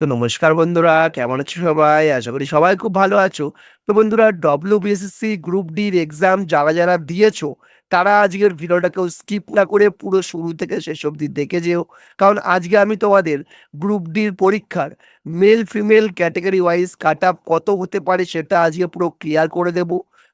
তো নমস্কার বন্ধুরা, কেমন আছো সবাই? আশা করি সবাই খুব ভালো আছো। তো বন্ধুরা, WBSSC গ্রুপ ডির এক্সাম যারা দিয়েছো, তারা আজকের ভিডিওটাকেও স্কিপ না করে পুরো শুরু থেকে শেষ অবধি দেখে যেও। কারণ আজকে আমি তোমাদের গ্রুপ ডির পরীক্ষার male female category wise cut off কত হতে পারে সেটা আজকে পুরো ক্লিয়ার করে দেব।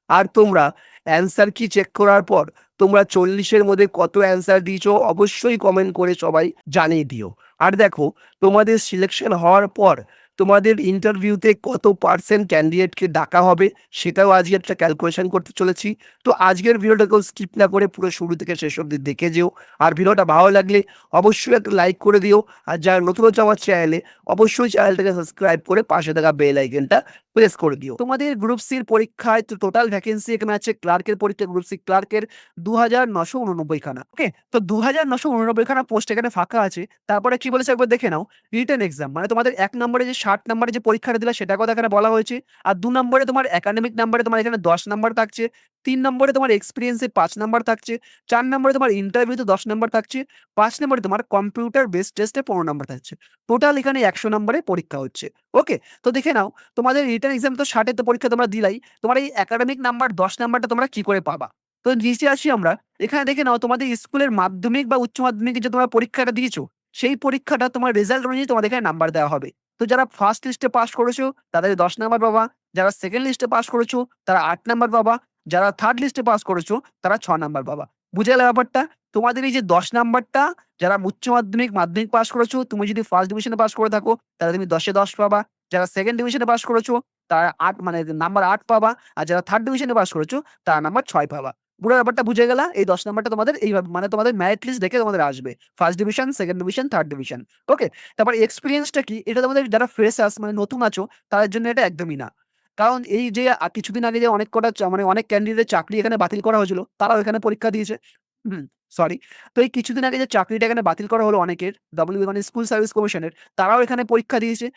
আর তোমরা অ্যান্সার কি চেক করার পর তোমরা 40 এর মধ্যে কত অ্যান্সার দিয়েছো অবশ্যই কমেন্ট করে সবাই জানিয়ে দিও। আর দেখো, তোমাদের সিলেকশন হওয়ার পর তোমাদের ইন্টারভিউতে কত পার্সেন্ট ক্যান্ডিডেটকে ডাকা হবে সেটাও আজকে একটা ক্যালকুলেশন করতে চলেছি। তো আজকের ভিডিওটাকেও স্কিপ না করে পুরো শুরু থেকে শেষ অবধি দেখে যেও। আর ভিডিওটা ভালো লাগলে অবশ্যই একটা লাইক করে দিও। আর যারা নতুন হচ্ছে আমার চ্যানেলে, অবশ্যই চ্যানেলটাকে সাবস্ক্রাইব করে পাশে থাকা বেল আইকনটা প্রেস করে দিও। তোমাদের গ্রুপ সির পরীক্ষায় তো টোটাল ভ্যাকেন্সি এখানে আছে ক্লার্কের পরীক্ষা, গ্রুপ সি ক্লার্কের ২,৯৮৯ খানা। ওকে? তো ২,৯৮৯ খানা পোস্ট এখানে ফাঁকা আছে। তারপরে কি বলেছে একবার দেখে নাও। রিটেন এক্সাম মানে তোমাদের ১ নম্বরে যে ৬০ নম্বরে যে পরীক্ষাটা দিলা সেটার কথা এখানে বলা হয়েছে। আর ২ নম্বরে তোমার একাডেমিক নাম্বারে তোমার এখানে ১০ নাম্বার থাকছে। ৩ নম্বরে তোমার এক্সপেরিয়েন্স এ ৫ নাম্বার থাকছে। ৪ নম্বরে তোমার ইন্টারভিউতে ১০ নাম্বার থাকছে। ৫ নম্বরে তোমার কম্পিউটার বেসড টেস্টে ১৫ নাম্বার থাকছে। টোটাল এখানে ১০০ নম্বরে পরীক্ষা হচ্ছে। ওকে? তো দেখে নাও, তোমাদের রিটেন এক্সাম তো ৬০ এর তো পরীক্ষা তোমরা দিলাই। তোমার এই একাডেমিক নাম্বার ১০ নাম্বারটা তোমরা কি করে পাবা? তো নিচে আসি আমরা। এখানে দেখে নাও, তোমাদের স্কুলের মাধ্যমিক বা উচ্চ মাধ্যমিকে যে তোমরা পরীক্ষাটা দিয়েছো, সেই পরীক্ষাটা তোমার রেজাল্ট অনুযায়ী তোমাদের এখানে নাম্বার দেওয়া হবে। তো যারা ফার্স্ট লিস্টে পাস করেছো তাদের ১০ নাম্বার পাবা। যারা সেকেন্ড লিস্টে পাস করেছো তারা ৮ নাম্বার পাবা। যারা থার্ড লিস্টে পাস করেছো তারা ৬ নাম্বার পাবা। বুঝে গেল ব্যাপারটা? তোমাদের এই যে ১০ নাম্বারটা, যারা উচ্চ মাধ্যমিক, মাধ্যমিক পাস করেছো, তুমি যদি ফার্স্ট ডিভিশনে পাস করে থাকো তাহলে তুমি ১০ এ ১০ পাবা। যারা সেকেন্ড ডিভিশনে পাস করেছো তারা ৮ মানে নাম্বার ৮ পাবা। আর যারা থার্ড ডিভিশনে পাস করেছো তারা নাম্বার ৬ পাবা। পুরো ব্যাপারটা বুঝে গেলা? এই ১০ নাম্বারটা তোমাদের এইভাবে মানে তোমাদের মেরিট লিস্ট দেখে তোমাদের আসবে। First division, second division, third division. Okay? তারপর এক্সপেরিয়েন্সটা কি? এটা তোমাদের যারা ফ্রেশার্স মানে নতুন আছো তাদের জন্য এটা একদমই না। কারণ এই যে কিছুদিন আগে যে অনেক কটা মানে অনেক ক্যান্ডিডেট চাকরি এখানে বাতিল করা হয়েছিল, তারাও এখানে পরীক্ষা দিয়েছে। হুম, সরি। তো এই কিছুদিন আগে যে চাকরিটা এখানে বাতিল করা হলো অনেকের, মানে স্কুল সার্ভিস কমিশনের, তারাও এখানে পরীক্ষা দিয়েছে।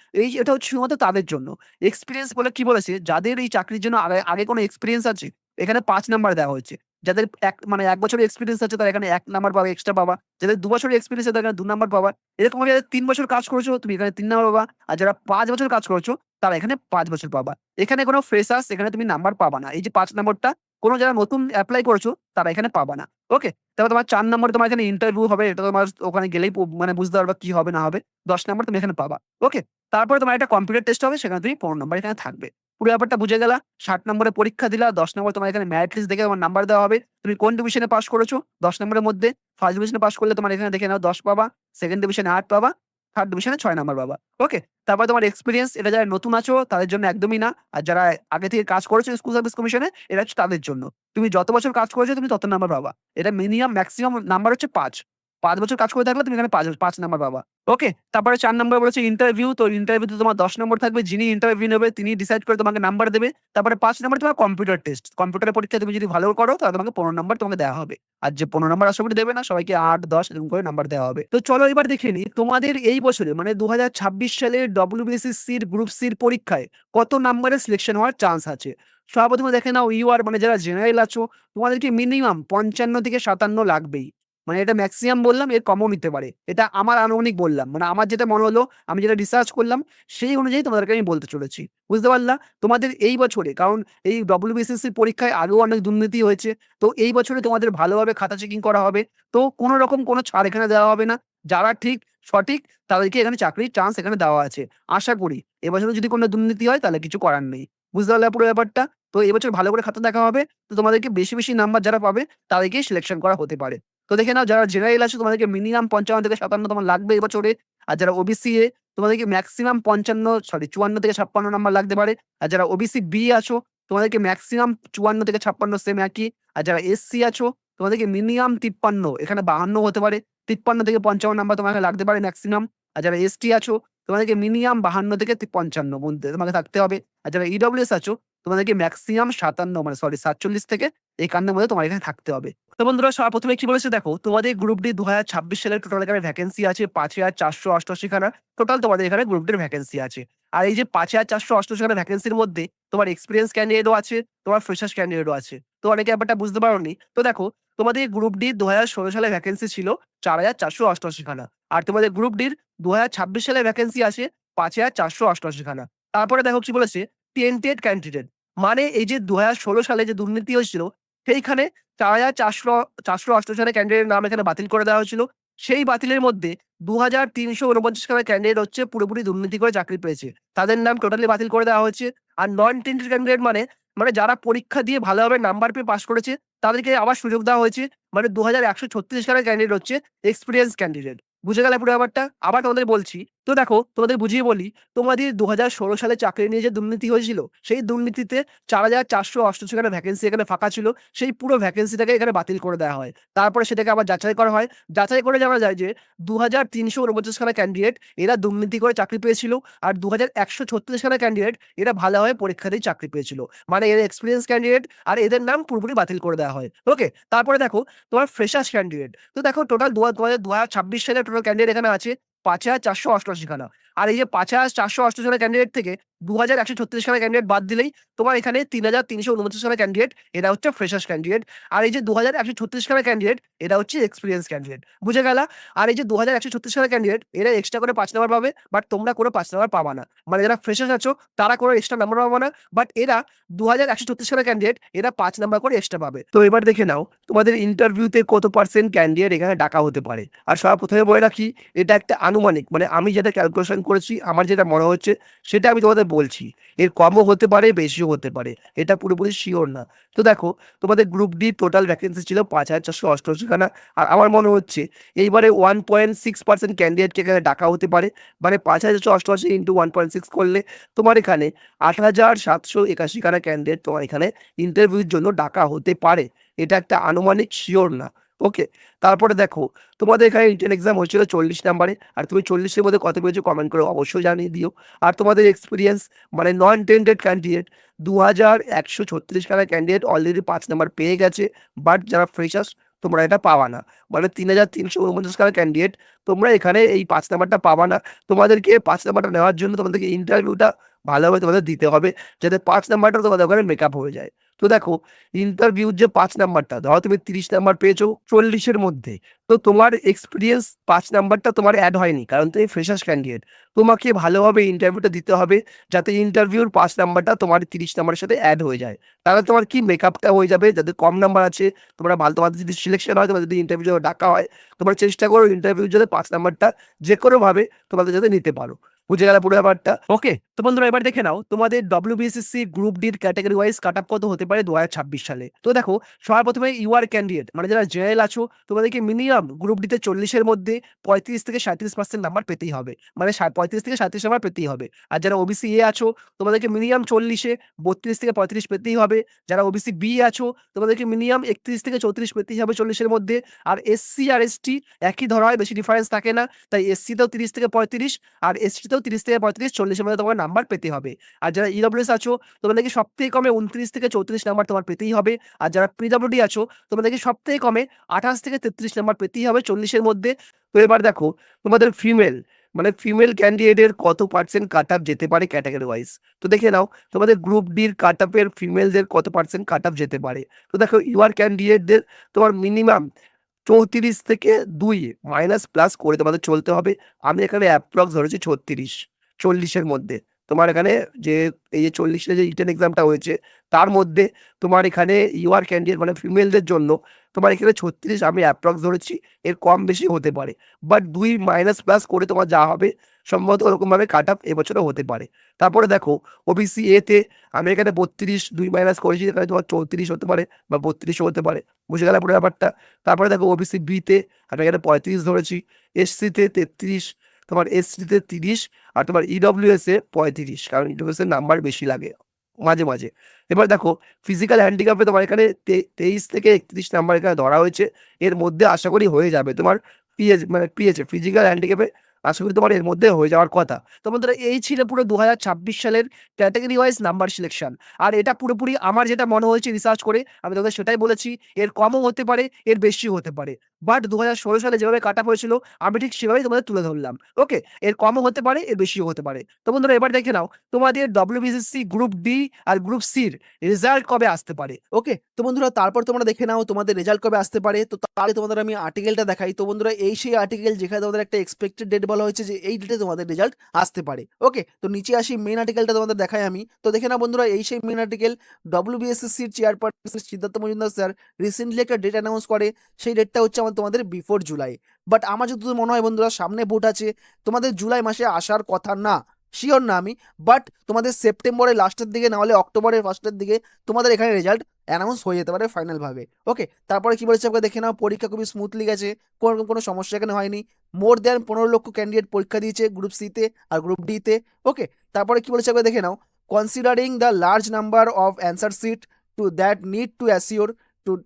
এটা হচ্ছে শুধুমাত্র তাদের জন্য। এক্সপেরিয়েন্স বলে কি বলেছে? যাদের এই চাকরির জন্য আগে আগে কোনো এক্সপেরিয়েন্স আছে, এখানে ৫ নাম্বার দেওয়া হয়েছে। যাদের মানে ১ বছরের এক্সপেরিয়েন্স আছে তারা এখানে ১ নাম্বার পাবা, এক্সট্রা পাবা। যাদের ২ বছরের এক্সপেরিয়েন্স আছে তারা এখানে ২ নাম্বার পাবা। এরকমভাবে যাদের ৩ বছর কাজ করেছো তুমি এখানে ৩ নাম্বার পাবা। আর যারা ৫ বছর কাজ করেছো তারা এখানে ৫ বছর পাবা। এখানে কোনো ফ্রেশার্স এখানে তুমি নাম্বার পাবা না। এই যে ৫ নাম্বারটা কোনো যারা নতুন এপ্লাই করেছো তারা এখানে পাবা না। ওকে? তারপর তোমার ৪ নম্বরে তোমার এখানে ইন্টারভিউ হবে। এটা তোমার ওখানে গেলেই মানে বুঝতে পারবা কি হবে না হবে। ১০ নাম্বার তুমি এখানে পাবা। ওকে? তারপরে তোমার একটা কম্পিউটার টেস্ট হবে, সেখানে তুমি ১৫ নাম্বার এখানে থাকবে। পুরো ব্যাপারটা বুঝে গেলা? ৬০ নম্বরে পরীক্ষা দিলা, ১০ নম্বর তোমার এখানে মেরিট লিস্ট দেখে তোমার নাম্বার দেওয়া হবে। তুমি কোন ডিভিশনে পাস করেছো ১০ নম্বরের মধ্যে। ফার্স্ট ডিভিশনে পাস করলে তোমার এখানে দেখে নাও ১০ পাবা। সেকেন্ড ডিভিশনে ৮ পাবা। থার্ড ডিভিশনে ৬ নাম্বার পাবা। ওকে? তারপরে তোমার এক্সপেরিয়েন্স, এটা যারা নতুন আছো তাদের জন্য একদমই না। আর যারা আগে থেকে কাজ করেছো স্কুল সার্ভিস কমিশনে, এটা হচ্ছে তাদের জন্য। তুমি যত বছর কাজ করেছো তুমি তত নাম্বার পাবা। এটা মিনিমাম ম্যাক্সিমাম নাম্বার হচ্ছে ৫। ৫ বছর কাজ করে থাকলে তুমি এখানে ৫ নাম্বার পাবা। ওকে? তারপরে ৪ নম্বরে বলেছে ইন্টারভিউ। তো ইন্টারভিউতে তোমার ১০ নম্বর থাকবে। যিনি ইন্টারভিউ নেবে তিনি ডিসাইড করে তোমাকে নাম্বার দেবে। তারপরে ৫ নম্বরে তোমার কম্পিউটার টেস্ট। কম্পিউটারের পরীক্ষায় তুমি যদি ভালো করো তাহলে তোমাকে ১৫ নাম্বার তোমাকে দেওয়া হবে। আর যে ১৫ নাম্বার আশা করি দেবে না, সবাইকে ৮, ১০ এরকম করে নাম্বার দেওয়া হবে। তো চলো এবার দেখে নিই তোমাদের এই বছরে মানে ২০২৬ সালের WBCSC গ্রুপ সির পরীক্ষায় কত নাম্বারের সিলেকশন হওয়ার চান্স আছে। সর্বপ্রথমে দেখে নাও, ইউআর মানে যারা জেনারেল আছো তোমাদেরকে মিনিমাম ৫৫ থেকে ৫৭ লাগবেই। মানে এটা মেক্সিমাম বললাম, এর কমও নিতে পারে। এটা আমার আনুমানিক বললাম। মানে আমার যেটা মনে হলো, আমি যেটা রিসার্চ করলাম সেই অনুযায়ী তোমাদেরকে আমি বলতে চলেছি। বুঝতে পারলা? তোমাদের এই বছরে, কারণ এই WBCSC পরীক্ষায় আগেও অনেক দুর্নীতি হয়েছে। তো এই বছরে তোমাদের ভালোভাবে খাতা চেকিং করা হবে। তো কোন রকম কোন ছাড় এখানে দেওয়া হবে না। যারা ঠিক সঠিক তাদেরকে এখানে চাকরির চান্স এখানে দেওয়া আছে। আশা করি এবছরে যদি কোন দুর্নীতি হয় তাহলে কিছু করার নেই। বুঝতে পারলা পুরো ব্যাপারটা? তো এবছর ভালো করে খাতা দেখা হবে। তো তোমাদেরকে বেশি নাম্বার যারা পাবে তাদেরকেই সিলেকশন করা হতে পারে। তো দেখে নাও, যারা জেনারেল আছে তোমাদেরকে মিনিমাম ৫৫ থেকে ৫৭ তোমার লাগবে এবছরে। আর যারা ওবিসি এ তোমাদেরকে মেক্সিমাম ৫৪ থেকে ৫৬ নাম্বার লাগতে পারে। আর যারা ওবিসি বি আছো তোমাদেরকে মেক্সিমাম ৫৪ থেকে ৫৬ সেম একই। আর যারা এসসি আছো তোমাদেরকে মিনিমাম ৫৩, এখানে ৫২ হতে পারে। ৫৩ থেকে ৫৫ নাম্বার তোমাকে লাগতে পারে মেক্সিমাম। আর যারা এসটি আছো তোমাদেরকে মিনিমাম ৫২ থেকে ৫৫ মধ্যে তোমাকে থাকতে হবে। আর যারা ইডব্লিউএস আছো তোমাদেরকে মেক্সিমাম ৫৭ মানে সরি ৪৭ থেকে ৫১ মধ্যে তোমার এখানে থাকতে হবে। তো বন্ধুরা, সবার ১ম এ কি বলেছে দেখো, তোমাদের গ্রুপ ডি ২০২৬ সালের টোটাল এখানে ভ্যাকেন্সি আছে ৫,৪৮৮ খানা। টোটাল তোমাদের এখানে গ্রুপ ডির ভ্যাকেন্সি আছে। আর এই যে ৫,৪৮৮ খানা ভ্যাকেন্সির মধ্যে তোমার এক্সপেরিয়েন্স ক্যান্ডিডেটও আছে, তোমার ফ্রেশার্স ক্যান্ডিডেটও আছে। তো অনেকে ব্যাপারটা বুঝতে পারোনি। তো দেখো, তোমাদের গ্রুপ ডি ২০১৬ সালে ভ্যাকেন্সি ছিল ৪,৪৮৮ খানা। আর তোমাদের গ্রুপ ডির ২০২৬ সালে ভ্যাকেন্সি আছে 5,488 খানা। তারপরে দেখো কি বলেছে, টেন্টেড ক্যান্ডিডেট। মানে এই যে ২০১৬ সালে যে দুর্নীতি হয়েছিল, সেইখানে ৪,৪৮৮ খানা ক্যান্ডিডেটের নাম এখানে বাতিল করে দেওয়া হয়েছিল। সেই বাতিলের মধ্যে ২,৩৪৯ খানা ক্যান্ডিডেট হচ্ছে পুরোপুরি দুর্নীতি করে চাকরি পেয়েছে। তাদের নাম টোটালি বাতিল করে দেওয়া হয়েছে। আর নন টেন্টেড ক্যান্ডিডেট মানে যারা পরীক্ষা দিয়ে ভালোভাবে নাম্বার পেয়ে পাস করেছে, তাদেরকে আবার সুযোগ দেওয়া হয়েছে। মানে ২,১৩৬ খানা ক্যান্ডিডেট হচ্ছে এক্সপেরিয়েন্স ক্যান্ডিডেট। বুঝে গেলে পুরো ব্যাপারটা? আবার তোমাদের বলছি। তো দেখো, তোমাদের বুঝিয়ে বলি, তোমাদের ২০১৬ সালে চাকরি নিয়ে যে দুর্নীতি হয়েছিল, সেই দুর্নীতিতে ৪,৪৮৮ খানা ভ্যাকেন্সি এখানে ফাঁকা ছিল। সেই পুরো ভ্যাকেন্সিটাকে এখানে বাতিল করে দেওয়া হয়। তারপরে সেটাকে আবার যাচাই করা হয়। যাচাই করে জানা যায় যে ২,৩৪৯ খানা ক্যান্ডিডেট এরা দুর্নীতি করে চাকরি পেয়েছিল। আর ২,১৩৬ খানা ক্যান্ডিডেট এরা ভালোভাবে পরীক্ষা দিয়ে চাকরি পেয়েছিল। মানে এরা এক্সপেরিয়েন্স ক্যান্ডিডেট, আর এদের নাম পুরোপুরি বাতিল করে দেওয়া হয়। ওকে? তারপরে দেখো, তোমার ফ্রেশার্স ক্যান্ডিডেট। তো দেখো, টোটাল ২০২৬ সালে টোটাল ক্যান্ডিডেট এখানে আছে ৫,৪৮৮ খানা। আর এই যে ৫,৪৮৮ খানা ক্যান্ডিডেট থেকে ২,১৩৬ খানা ক্যান্ডিডেট বাদ দিলেই তোমার এখানে ৩,৩২৯ খানা ক্যান্ডিডেট এরা হচ্ছে ফ্রেশার্স ক্যান্ডিডেট। আর এই যে ২,১৩৬ খানা ক্যান্ডিডেট এরা হচ্ছে এক্সপেরিয়েন্স ক্যান্ডিডেট। বুঝে গেলা? আর এই যে ২,১৩৬ খানা ক্যান্ডিডেট এরা এক্সট্রা করে ৫ নাম্বার পাবে। বাট তোমরা কোনো ৫ নাম্বার পাবা না। মানে যারা ফ্রেশার্স আছো তারা কোনো এক্সট্রা নাম্বার পাবা না। বাট এরা ২,১৩৬ খানা ক্যান্ডিডেট এরা ৫ নাম্বার করে এক্সট্রা পাবে। তো এবার দেখে নাও, তোমাদের ইন্টারভিউতে কত পার্সেন্ট ক্যান্ডিডেট এখানে ডাকা হতে পারে। আর সবার ১ম এ বলে রাখি, এটা একটা আনুমানিক। মানে আমি যেটা ক্যালকুলেশন করেছি, আমার যেটা মনে হচ্ছে সেটা আমি তোমাদের বলছি। এর কমও হতে পারে, বেশিও হতে পারে। এটা পুরোপুরি সিওর না। তো দেখো, তোমাদের গ্রুপ ডি টোটাল ভ্যাকেন্সি ছিল ৫,৪৮৮ খানা। আর আমার মনে হচ্ছে এইবারে 1.6% ক্যান্ডিডেটকে এখানে ডাকা হতে পারে। মানে ৫,৪৮৮ ইন্টু 1.6 করলে তোমার এখানে ৮,৭৮১ খানা ক্যান্ডিডেট তোমার এখানে ইন্টারভিউর জন্য ডাকা হতে পারে। এটা একটা আনুমানিক, সিওর না। ওকে? তারপরে দেখো, তোমাদের এখানে রিটেন এক্সাম হয়েছিল ৪০ নাম্বারে। আর তুমি ৪০ এর মধ্যে কত পেয়েছো কমেন্ট করে অবশ্যই জানিয়ে দিও। আর তোমাদের এক্সপেরিয়েন্স মানে নন টেন্টেড ক্যান্ডিডেট ২,১৩৬ খানা ক্যান্ডিডেট অলরেডি ৫ নাম্বার পেয়ে গেছে। বাট যারা ফ্রেশার্স, তোমরা এটা পাবা না। মানে ৩,৩৪৯ খানা ক্যান্ডিডেট তোমরা এখানে এই ৫ নাম্বারটা পাবা না। তোমাদেরকে ৫ নাম্বারটা নেওয়ার জন্য তোমাদেরকে ইন্টারভিউটা ভালোভাবে তোমাদের দিতে হবে, যাতে ৫ নাম্বারটা তোমাদের ওখানে মেকআপ হয়ে যায়। তো দেখো, ইন্টারভিউর যে ৫ নাম্বারটা, ধরো তুমি ৩০ নাম্বার পেয়েছো ৪০ এর মধ্যে। তো তোমার এক্সপেরিয়েন্স ৫ নাম্বারটা তোমার এড হয়নি। কারণ তুমি ফ্রেশার্স ক্যান্ডিডেট। তোমাকে ভালোভাবে ইন্টারভিউটা দিতে হবে, যাতে ইন্টারভিউর ৫ নাম্বারটা তোমার ৩০ নাম্বারের সাথে এড হয়ে যায়। তাহলে তোমার কি মেকআপটা হয়ে যাবে। যাদের কম নাম্বার আছে, তোমরা তোমাদের যদি সিলেকশন হয়, তোমাদের যদি ইন্টারভিউ ডাকা হয়, তোমরা চেষ্টা করো ইন্টারভিউর যাতে ৫ নাম্বারটা যেকোনোভাবে তোমাদের যাতে নিতে পারো। বুঝে গেলে পুরো ব্যাপারটা? ওকে? তো বন্ধুরা, এবার দেখে নাও তোমাদের WBCSC গ্রুপ ডির ক্যাটেগরি ওয়াইজ কাট অফ কত হতে পারে ২০২৬ সালে। তো দেখো, সবার ১ম এ ইউআর ক্যান্ডিডেট মানে যারা জেনারেল আছো, তোমাদেরকে মিনিমাম গ্রুপ ডিতে ৪০ এর মধ্যে ৩৫ থেকে ৩৭% নাম্বার পেতেই হবে। মানে ৩৫ থেকে ৩৭ নাম্বার পেতেই হবে। আর যারা ওবিসি এ আছো, তোমাদেরকে মিনিমাম ৪০ এ ৩২ থেকে ৩৫ পেতেই হবে। যারা ওবিসি বি আছো, তোমাদেরকে মিনিমাম ৩১ থেকে ৩৪ পেতেই হবে ৪০ এর মধ্যে। আর এসসি আর এসটি একই ধরা হয়, বেশি ডিফারেন্স থাকে না। তাই এসসিতেও ৩০ থেকে ৩৫ আর এসটিতেও ৩০ থেকে ৩৫, ৪০ এর মধ্যে তোমার নাম্বার পেতে হবে। আর যারা ইডব্লিউএস আছো, তোমাদেরকে সবথেকে কমে ২৯ থেকে ৩৪ নাম্বার তোমার পেতেই হবে। আর যারা পিডব্লিউডি আছো, তোমাদেরকে সবথেকে কমে ২৮ থেকে ৩৩ নাম্বার পেতেই হবে ৪০ এর মধ্যে। তো এবার দেখো, তোমাদের ফিমেল ক্যান্ডিডেটের কত পার্সেন্ট কাট অফ যেতে পারে ক্যাটেগরি ওয়াইজ। তো দেখে নাও, তোমাদের গ্রুপ ডির কাট অফের ফিমেলদের কত পার্সেন্ট কাট অফ যেতে পারে। তো দেখো, ইউআর ক্যান্ডিডেটদের তোমার মিনিমাম ৩৪ থেকে ২ মাইনাস প্লাস করে তোমাদের চলতে হবে। আমি এখানে অ্যাপ্রক্স ধরেছি ৩৬, ৪০ এর মধ্যে। তোমার এখানে যে এই যে ৪০ এর যে রিটেন এক্সামটা হয়েছে, তার মধ্যে তোমার এখানে ইউআর ক্যান্ডিডেট মানে ফিমেলদের জন্য তোমার এখানে ৩৬ আমি অ্যাপ্রক্স ধরেছি। এর কম বেশি হতে পারে। বাট ২ মাইনাস প্লাস করে তোমার যা হবে, সম্ভবত ওরকমভাবে কাট অফ এবছরও হতে পারে। তারপরে দেখো, ওবিসি এ তে আমি এখানে ৩২, ২ মাইনাস করেছি, এখানে তোমার ৩৪ হতে পারে বা ৩২ও হতে পারে। বুঝে গেলে পুরো ব্যাপারটা? তারপরে দেখো, ওবিসি বি তে আমি এখানে ৩৫ ধরেছি, এসসি তে ৩৩, তোমার এসটি তে ৩০, আর তোমার ইডব্লিউএস এ ৩৫, কারণ ইডব্লিউএস এর নাম্বার বেশি লাগে মাঝে, মাঝে। এবার দেখো, ফিজিক্যাল হ্যান্ডিক্যাপে তোমার এখানে ২৩ থেকে ৩১ নাম্বার এখানে ধরা হয়েছে। এর মধ্যে আশা করি হয়ে যাবে তোমার পিএইচ ফিজিক্যাল হ্যান্ডিক্যাপে আশা করি তোমার এর মধ্যে হয়ে যাওয়ার কথা। তো বন্ধুরা, এই ছিল পুরো ২০২৬ সালের ক্যাটেগরি ওয়াইজ নাম্বার সিলেকশন। আর এটা পুরোপুরি আমার যেটা মনে হয়েছে রিসার্চ করে আমি তোমাদের সেটাই বলেছি। এর কমও হতে পারে, এর বেশিও হতে পারে। বাট 2016 সালে যেভাবে কাট অফ হয়েছিল আমি ঠিক সেভাবেই তোমাদের তুলে ধরলাম। ওকে? এর কমও হতে পারে, এর বেশিও হতে পারে। তো বন্ধুরা এবার দেখে নাও তোমাদের WBCSC গ্রুপ ডি আর গ্রুপ সির রেজাল্ট কবে আসতে পারে? ওকে, তো বন্ধুরা তারপর তোমরা দেখে নাও তোমাদের রেজাল্ট কবে আসতে পারে। তো তার আগে তোমাদের আমি আর্টিকেলটা দেখাই। তো বন্ধুরা এই সেই আর্টিকেল যেখানে তোমাদের একটা এক্সপেক্টেড ডেট বলা হয়েছে যে এই ডেটে তোমাদের রেজাল্ট আসতে পারে। ওকে, তো নিচে আসি, মেইন আর্টিকেলটা তোমাদের দেখাই আমি। তো দেখে নাও বন্ধুরা এই সেই মেইন আর্টিকেল। WBSSCর chairperson Siddhartha Majumdar sir recently একটা ডেট অ্যানাউন্স করে। সেই ডেটটা হচ্ছে তোমাদের বিফোর জুলাই। বাট আমার যতদূর মনে হয় বন্ধুরা সামনে ভোট আছে, তোমাদের জুলাই মাসে আসার কথা না, শিওর না আমি। বাট তোমাদের সেপ্টেম্বরের লাস্টের দিকে না হলে অক্টোবরের ফার্স্টের দিকে তোমাদের এখানে রেজাল্ট অ্যানাউন্স হয়ে যেতে পারে ফাইনাল ভাবে। ওকে, তারপরে কি বলেছে আপনাকে দেখে নাও। পরীক্ষা খুবই স্মুথলি গেছে, কোনো সমস্যা এখানে হয়নি। মোর দেন 15 লক্ষ ক্যান্ডিডেট পরীক্ষা দিয়েছে গ্রুপ সিতে আর গ্রুপ ডিতে। ওকে, তারপরে কি বলেছে আপনাকে দেখে নাও। Considering the large number of answer sheet to that need to assure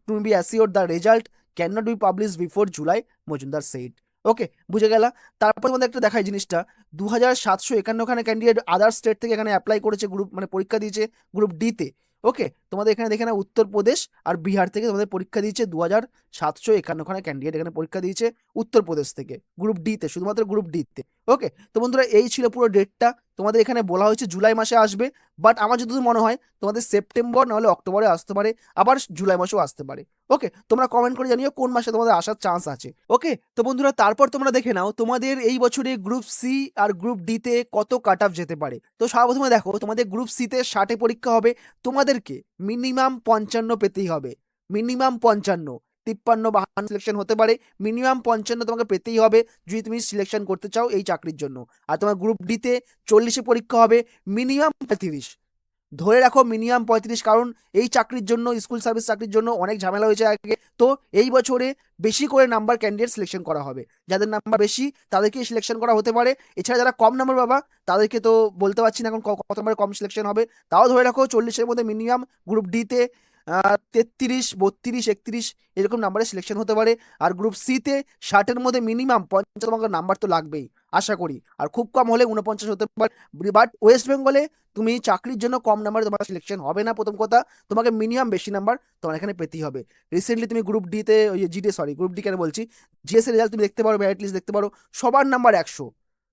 to be assure the result can not be publish before July, Majumdar said. Okay, বুঝে গেলা। তারপর তোমাদের একটা দেখাই জিনিসটা, 2751খানা ক্যান্ডিডেট আদার স্টেট থেকে এখানে অ্যাপ্লাই করেছে, গ্রুপ মানে পরীক্ষা দিয়েছে গ্রুপ ডিতে। ওকে, তোমাদের এখানে দেখে না উত্তরপ্রদেশ আর বিহার থেকে তোমাদের পরীক্ষা দিয়েছে 2751খানা ক্যান্ডিডেট এখানে পরীক্ষা দিয়েছে উত্তরপ্রদেশ থেকে গ্রুপ ডিতে, শুধুমাত্র গ্রুপ ডিতে। ওকে, তো বন্ধুরা এই ছিল পুরো ডেটটা। তোমাদের এখানে বলা হয়েছে জুলাই মাসে আসবে, বাট আমার যতদূর মনে হয় তোমাদের সেপ্টেম্বর নাহলে অক্টোবরে আসতে পারে, আবার জুলাই মাসেও আসতে পারে। ওকে, তোমরা কমেন্ট করে জানিও কোন মাসে তোমাদের আসার চান্স আছে। ওকে, তো বন্ধুরা তারপর তোমরা দেখে নাও তোমাদের এই বছরে গ্রুপ সি আর গ্রুপ ডিতে কত কাট অফ যেতে পারে। তো সর্বপ্রথমে দেখো তোমাদের গ্রুপ সিতে 60 পরীক্ষা হবে, তোমাদেরকে মিনিমাম 55 পেতেই হবে। মিনিমাম 55, 53, 52 সিলেকশন হতে পারে, মিনিমাম 55 তোমাকে পেতেই হবে যদি তুমি সিলেকশন করতে চাও এই চাকরির জন্য। আর তোমার গ্রুপ ডিতে 40 পরীক্ষা হবে, মিনিমাম 35, ধরে রাখো মিনিমাম 35, কারণ এই চাকরির জন্য, স্কুল সার্ভিস চাকরির জন্য অনেক ঝামেলা হয়েছে আগে। তো এই বছরে বেশি করে নাম্বার ক্যান্ডিডেট সিলেকশন করা হবে, যাদের নাম্বার বেশি তাদেরকে সিলেকশন করা হতে পারে। এছাড়া যারা কম নাম্বার পাবা তাদেরকে তো বলতে পারছি না এখন কত নাম্বার কম সিলেকশন হবে। তাও ধরে রাখো 40-এর মধ্যে মিনিমাম গ্রুপ ডিতে 33, 32, 31 এরকম নাম্বারে সিলেকশন হতে পারে। আর গ্রুপ সিতে 60-এর মধ্যে মিনিমাম 50 তোমাকে নাম্বার তো লাগবেই আশা করি, আর খুব কম হলে 49 হতে পারে। বাট ওয়েস্ট বেঙ্গলে তুমি চাকরির জন্য কম নাম্বারে তোমার সিলেকশন হবে না। প্রথম কথা, তোমাকে মিনিমাম বেশি নাম্বার তোমার এখানে পেতেই হবে। রিসেন্টলি তুমি গ্রুপ ডিতে ওই জিডি, সরি গ্রুপ ডি কেন বলছি, জিএস এর রেজাল্ট তুমি দেখতে পারো, মেরিট লিস্ট দেখতে পারো, সবার নাম্বার 100,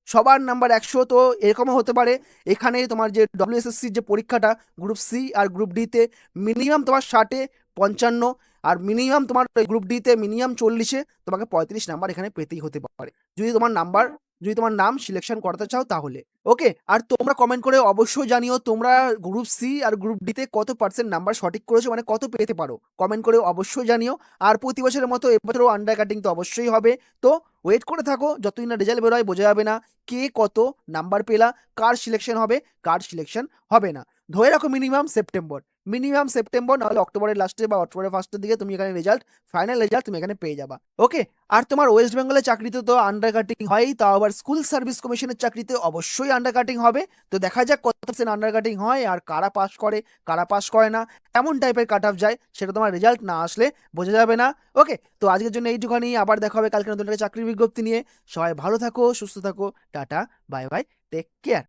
সবার নাম্বার 100। তো এরকমও হতে পারে এখানে তোমার যে ডব্লিউএসএসসির যে পরীক্ষাটা গ্রুপ সি আর গ্রুপ ডিতে মিনিমাম তোমার 60-এ 55, আর মিনিমাম তোমার গ্রুপ ডিতে মিনিমাম 40-এ তোমাকে 35 নাম্বার এখানে পেতেই হতে পারে যদি তোমার নাম্বার, যদি তোমার নাম সিলেকশন করাতে চাও তাহলে। ওকে, আর তোমরা কমেন্ট করে অবশ্যই জানিও তোমরা গ্রুপ সি আর গ্রুপ ডিতে কত পার্সেন্ট নাম্বার সঠিক করেছো, মানে কত পেতে পারো, কমেন্ট করে অবশ্যই জানিও। আর প্রতি বছরের মতো এবছরও আন্ডার কাটিং তো অবশ্যই হবে। তো ওয়েট করে থাকো, যতদিন না রেজাল্ট বেরোয় বোঝা যাবে না কে কত নাম্বার পেলা, কার সিলেকশন হবে কার সিলেকশন হবে না। ধরে রাখো মিনিমাম সেপ্টেম্বর, মিনিমাম সেপ্টেম্বর নাহলে অক্টোবরের লাস্টে বা অক্টোবরের ফার্স্টের দিকে তুমি এখানে রেজাল্ট, ফাইনাল রেজাল্ট তুমি এখানে পেয়ে যাবা। ওকে, আর তোমার ওয়েস্ট বেঙ্গলের চাকরিতে তো আন্ডার কাটিং হয়, তাও আবার স্কুল সার্ভিস কমিশনের চাকরিতে অবশ্যই আন্ডার কাটিং হবে। তো দেখা যাক কত পার্সেন্ট আন্ডার কাটিং হয়, আর কারা পাস করে কারা পাস করে না, এমন টাইপের কাট অফ যায়, সেটা তোমার রেজাল্ট না আসলে বোঝা যাবে না। ওকে, তো আজকের জন্য এইটুখানি, আবার দেখা হবে কালকে নতুন একটা চাকরির বিজ্ঞপ্তি নিয়ে। সবাই ভালো থাকো, সুস্থ থাকো, tata, bye bye, take care.